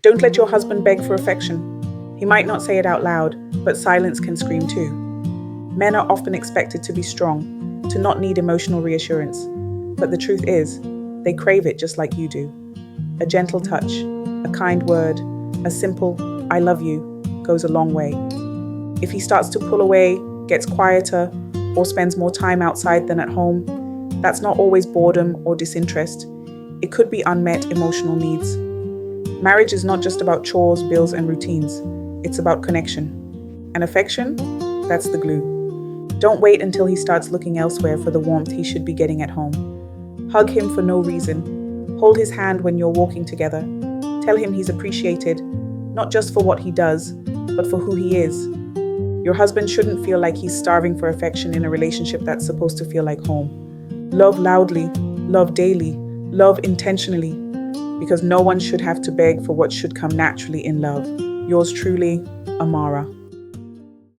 Don't let your husband beg for affection. He might not say it out loud, but silence can scream too. Men are often expected to be strong, to not need emotional reassurance. But the truth is, they crave it just like you do. A gentle touch, a kind word, a simple "I love you" goes a long way. If he starts to pull away, gets quieter, or spends more time outside than at home, that's not always boredom or disinterest. It could be unmet emotional needs. Marriage is not just about chores, bills, and routines. It's about connection. And affection? That's the glue. Don't wait until he starts looking elsewhere for the warmth he should be getting at home. Hug him for no reason. Hold his hand when you're walking together. Tell him he's appreciated, not just for what he does, but for who he is. Your husband shouldn't feel like he's starving for affection in a relationship that's supposed to feel like home. Love loudly, love daily, love intentionally, because no one should have to beg for what should come naturally in love. Yours truly, Amara.